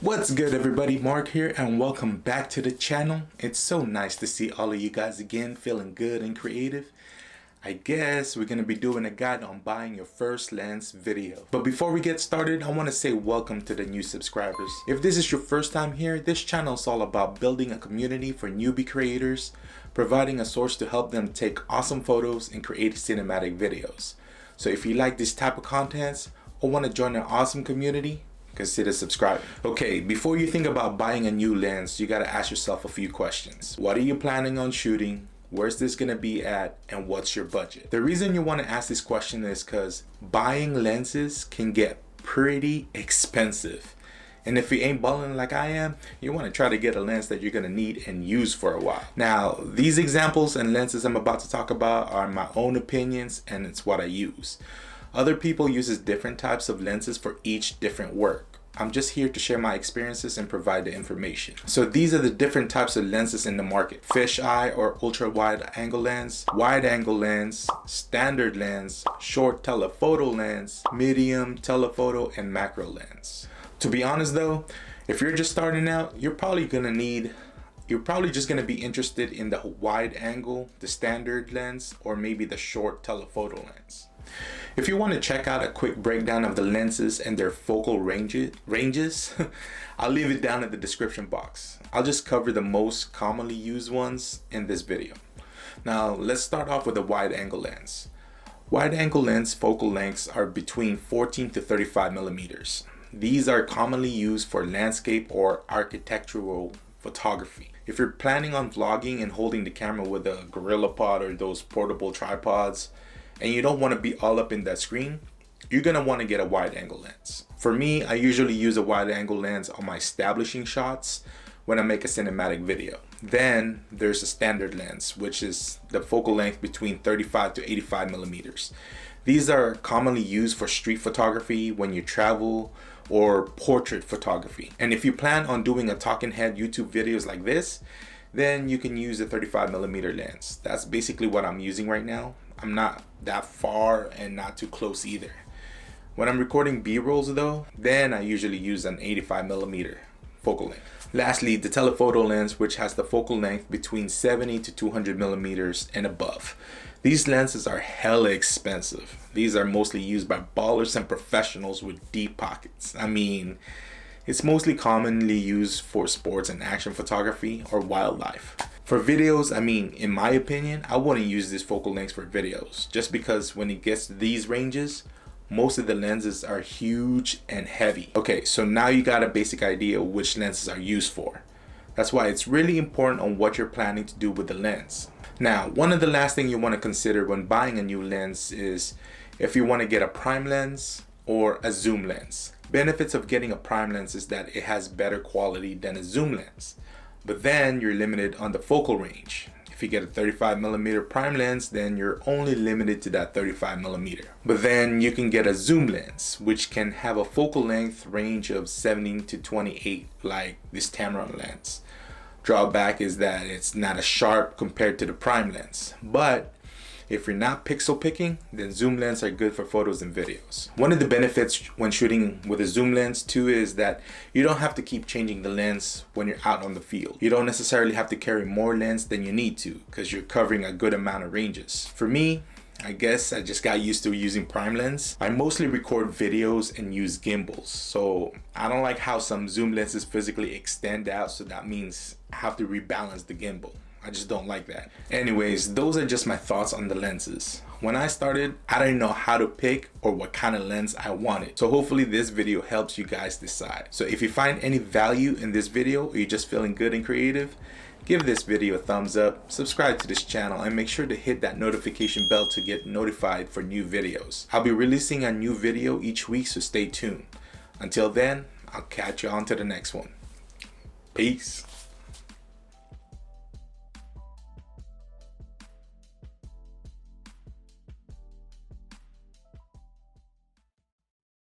What's good everybody, Mark here and welcome back to the channel. It's so nice to see all of you guys again feeling good and creative. I guess we're going to be doing a guide on buying your first lens video. But before we get started, I want to say welcome to the new subscribers. If this is your first time here, this channel is all about building a community for newbie creators, providing a source to help them take awesome photos and create cinematic videos. So if you like this type of content or want to join an awesome community, consider subscribing. Okay, before you think about buying a new lens, you got to ask yourself a few questions. What are you planning on shooting? Where's this gonna be at, and what's your budget? The reason you want to ask this question is because buying lenses can get pretty expensive. And if you ain't balling like I am, you want to try to get a lens that you're gonna need and use for a while. Now, these examples and lenses I'm about to talk about are my own opinions and it's what I use. Other people uses different types of lenses for each different work. I'm just here to share my experiences and provide the information. So these are the different types of lenses in the market: fisheye or ultra wide angle lens, wide angle lens, standard lens, short telephoto lens, medium telephoto, and macro lens. To be honest though, if you're just starting out, you're probably just gonna be interested in the wide angle, the standard lens, or maybe the short telephoto lens. If you want to check out a quick breakdown of the lenses and their focal ranges, I'll leave it down in the description box. I'll just cover the most commonly used ones in this video. Now let's start off with a wide angle lens. Wide angle lens focal lengths are between 14 to 35 millimeters. These are commonly used for landscape or architectural photography. If you're planning on vlogging and holding the camera with a gorilla pod or those portable tripods, and you don't want to be all up in that screen, you're going to want to get a wide angle lens. For me, I usually use a wide angle lens on my establishing shots when I make a cinematic video. Then there's a standard lens, which is the focal length between 35 to 85 millimeters. These are commonly used for street photography when you travel, or portrait photography. And if you plan on doing a talking head YouTube videos like this, then you can use a 35 millimeter lens. That's basically what I'm using right now. I'm not that far and not too close either. When I'm recording B-rolls though, then I usually use an 85 millimeter focal length. Lastly, the telephoto lens, which has the focal length between 70 to 200 millimeters and above. These lenses are hella expensive. These are mostly used by ballers and professionals with deep pockets. I mean, it's mostly commonly used for sports and action photography or wildlife. For videos, I mean, in my opinion, I wouldn't use this focal lengths for videos, just because when it gets to these ranges, most of the lenses are huge and heavy. Okay, so now you got a basic idea of which lenses are used for. That's why it's really important on what you're planning to do with the lens. Now, one of the last things you want to consider when buying a new lens is if you want to get a prime lens or a zoom lens. Benefits of getting a prime lens is that it has better quality than a zoom lens, but then you're limited on the focal range. If you get a 35 millimeter prime lens, then you're only limited to that 35 millimeter. But then you can get a zoom lens, which can have a focal length range of 17 to 28, like this Tamron lens. Drawback is that it's not as sharp compared to the prime lens, but if you're not pixel picking, then zoom lenses are good for photos and videos. One of the benefits when shooting with a zoom lens too is that you don't have to keep changing the lens when you're out on the field. You don't necessarily have to carry more lens than you need to because you're covering a good amount of ranges. For me, I guess I just got used to using prime lens. I mostly record videos and use gimbals, so I don't like how some zoom lenses physically extend out, so that means I have to rebalance the gimbal. I just don't like that. Anyways, those are just my thoughts on the lenses. When I started, I didn't know how to pick or what kind of lens I wanted. So hopefully this video helps you guys decide. So if you find any value in this video or you're just feeling good and creative, give this video a thumbs up, subscribe to this channel, and make sure to hit that notification bell to get notified for new videos. I'll be releasing a new video each week, so stay tuned. Until then, I'll catch you on to the next one. Peace.